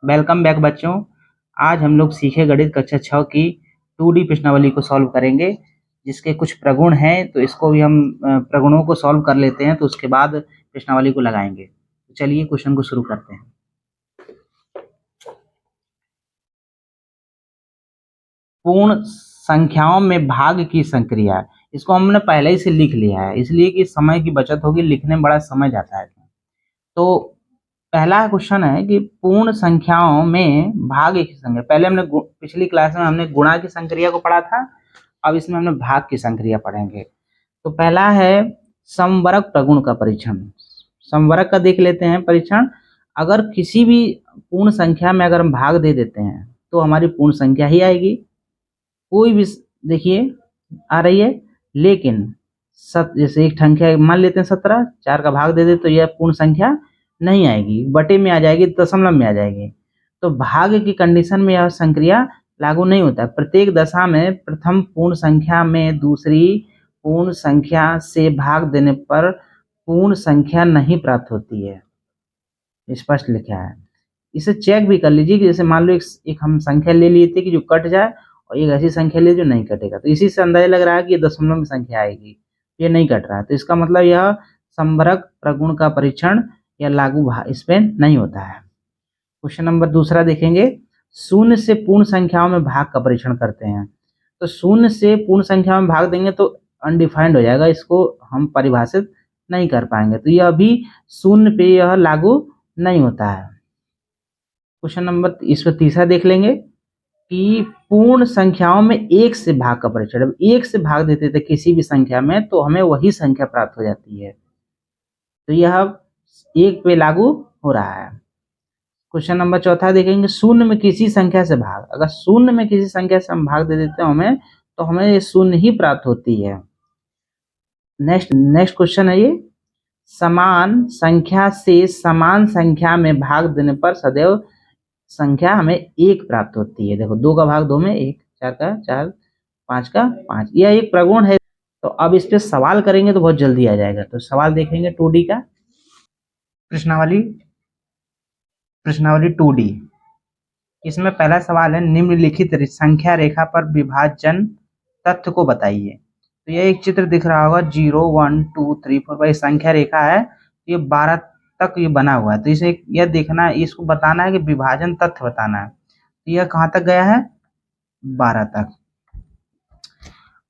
Welcome back बच्चों। आज हम लोग सीखे गणित कक्षा 6 की 2D प्रश्नावली को सॉल्व करेंगे, जिसके कुछ प्रगुण हैं। तो इसको भी हम प्रगुणों को सॉल्व कर लेते हैं, तो उसके बाद प्रश्नावली को लगाएंगे। तो चलिए क्वेश्चन को शुरू करते हैं। पूर्ण संख्याओं में भाग की संक्रिया, इसको हमने पहले ही से लिख लिया है, इसलिए कि समय की बचत होगी, लिखने में बड़ा समय जाता है। तो पहला क्वेश्चन है कि पूर्ण संख्याओं में भाग की संख्या। पहले हमने पिछली क्लास में हमने गुणा की संक्रिया को पढ़ा था, अब इसमें हमने भाग की संक्रिया पढ़ेंगे। तो पहला है समवर्ग प्रगुण का परीक्षण। समवर्ग का देख लेते हैं परीक्षण। अगर किसी भी पूर्ण संख्या में अगर हम भाग दे देते हैं तो हमारी पूर्ण संख्या ही आएगी। कोई भी देखिए आ रही है, लेकिन जैसे एक संख्या मान लेते हैं 17, 4 का भाग दे दे तो यह पूर्ण संख्या नहीं आएगी, बटे में आ जाएगी, दशमलव में आ जाएगी। तो भाग की कंडीशन में यह संक्रिया लागू नहीं होता है। प्रत्येक दशा में प्रथम पूर्ण संख्या में दूसरी पूर्ण संख्या से भाग देने पर पूर्ण संख्या नहीं प्राप्त होती है, स्पष्ट लिखा है। इसे चेक भी कर लीजिए कि जैसे मान लो एक हम संख्या ले लिए थे कि जो कट जाए, और एक ऐसी संख्या ले जो नहीं कटेगा। तो इसी से अंदाजा लग रहा है कि ये दशमलव में संख्या आएगी, ये नहीं कट रहा है। तो इसका मतलब यह समवर्ग प्रगुण का परीक्षण या लागू इस पे नहीं होता है। क्वेश्चन नंबर दूसरा देखेंगे। शून्य से पूर्ण संख्याओं में भाग का परीक्षण करते हैं। तो शून्य से पूर्ण संख्या में भाग देंगे तो अनडिफाइंड हो जाएगा, इसको हम परिभाषित नहीं कर पाएंगे। तो यह भी शून्य पे यह लागू नहीं होता है। क्वेश्चन नंबर इस पर तीसरा देख लेंगे कि पूर्ण संख्याओं में एक से भाग का परीक्षण। जब एक से भाग देते थे किसी भी संख्या में तो हमें वही संख्या प्राप्त हो जाती है, तो यह एक पे लागू हो रहा है। क्वेश्चन नंबर चौथा देखेंगे। शून्य में किसी संख्या से भाग। अगर शून्य में किसी संख्या से हम भाग दे देते हैं हमें, तो हमें शून्य ही प्राप्त होती है। नेक्स्ट क्वेश्चन है ये, समान संख्या से समान संख्या में भाग देने पर सदैव संख्या हमें एक प्राप्त होती है। देखो 2 का भाग 2 में 1, 4 का 4, 5 का 5, यह एक प्रगुण है। तो अब इस पे सवाल करेंगे तो बहुत जल्दी आ जाएगा। तो सवाल देखेंगे 2D का प्रश्नावली 2D। इसमें पहला सवाल है, निम्नलिखित संख्या रेखा पर विभाजन तथ्य को बताइए। तो यह एक चित्र दिख रहा होगा, 0 1 2 3 4 5 संख्या रेखा है। ये 12 तक ये बना हुआ है। तो इसे यह देखना है, इसको बताना है कि विभाजन तथ्य बताना है। तो यह कहाँ तक गया है, 12 तक।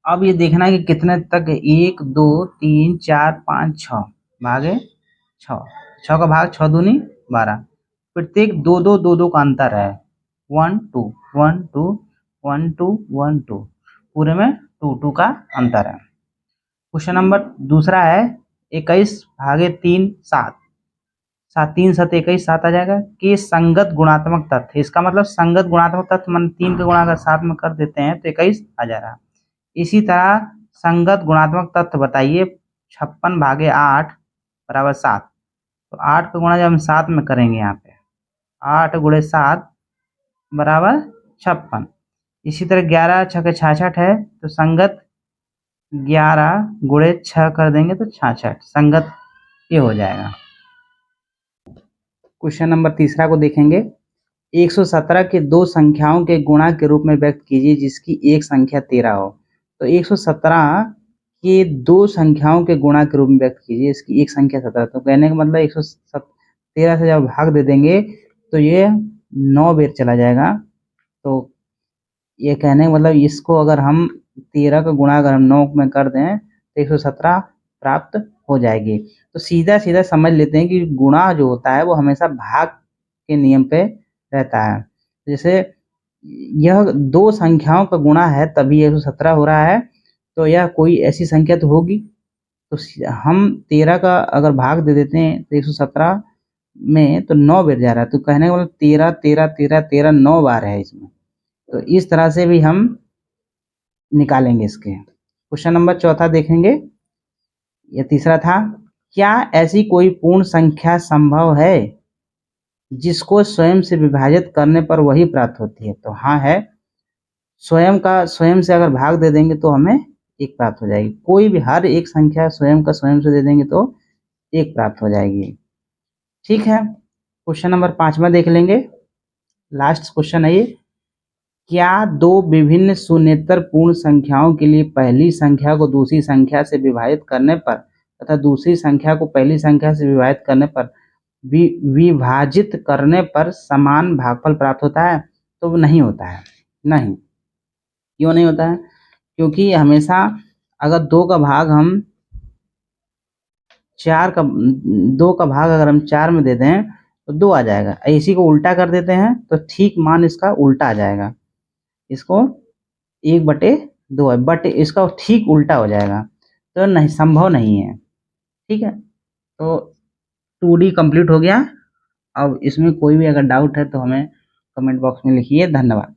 अब ये देखना है कि कितने तक है, 1 2 3 4 5 6 भागे 6, 6 का भाग 6 दूनी 12। प्रत्येक 2 2 2 2 का अंतर है, 1 2 1 2 1 2 1 2, पूरे में 2 2 का अंतर है। क्वेश्चन नंबर दूसरा है, 21 भागे 3 7, 7 3 7 21 7 आ जाएगा कि संगत गुणात्मक तथ्य। इसका मतलब संगत गुणात्मक तथ्य मन 3 का गुणा अगर 7 में कर देते हैं तो 21 आ जा रहा है। इसी तरह संगत गुणात्मक तथ्य बताइए, 56 भागे 8 बराबर 7। तो 8 का गुणा जब हम 7 में करेंगे, यहाँ पे 8 गुणे 7 बराबर 56। इसी तरह 11 6 66 है, तो संगत 11 गुणे 6 कर देंगे तो 66, संगत ये हो जाएगा। क्वेश्चन नंबर तीसरा को देखेंगे। 117 के दो संख्याओं के गुणा के रूप में व्यक्त कीजिए जिसकी एक संख्या 13 हो। तो 117 के दो संख्याओं के गुणा के रूप में व्यक्त कीजिए, इसकी एक संख्या 17। तो कहने का मतलब 113 से जब भाग दे देंगे तो ये 9 बेर चला जाएगा। तो ये कहने का मतलब इसको अगर हम 13 का गुणा अगर हम 9 में कर दें तो 117 प्राप्त हो जाएगी। तो सीधा सीधा समझ लेते हैं कि गुणा जो होता है वो हमेशा भाग के नियम पे रहता है। जैसे यह दो संख्याओं का गुणा है तभी 117 हो रहा है, तो यह कोई ऐसी संख्या तो होगी। तो हम 13 का अगर भाग दे देते हैं तो 117 में तो 9 बेर जा रहा है। तो कहने का मतलब 13 13 13 13 9 बार है इसमें। तो इस तरह से भी हम निकालेंगे इसके। क्वेश्चन नंबर चौथा देखेंगे। यह तीसरा था, क्या ऐसी कोई पूर्ण संख्या संभव है जिसको स्वयं से विभाजित करने पर वही प्राप्त होती है? तो हाँ है, स्वयं से अगर भाग दे देंगे तो हमें एक प्राप्त हो जाएगी। कोई भी हर एक संख्या स्वयं का स्वयं से दे देंगे तो एक प्राप्त हो जाएगी। ठीक है, क्वेश्चन नंबर 5वां देख लेंगे। लास्ट क्वेश्चन है ये, क्या दो विभिन्न शून्येतर पूर्ण संख्याओं के लिए पहली संख्या को दूसरी संख्या से विभाजित करने पर तथा दूसरी संख्या को पहली संख्या से विभाजित करने पर विभाजित करने पर समान भागफल प्राप्त होता है? तो नहीं होता है, नहीं। क्यों नहीं होता है? क्योंकि हमेशा अगर दो का भाग अगर हम 4 में दे दें तो 2 आ जाएगा। इसी को उल्टा कर देते हैं तो ठीक मान इसका उल्टा आ जाएगा, इसको 1/2 है, बट इसका ठीक उल्टा हो जाएगा, तो नहीं, संभव नहीं है। ठीक है, तो 2D कंप्लीट हो गया। अब इसमें कोई भी अगर डाउट है तो हमें कमेंट बॉक्स में लिखिए। धन्यवाद।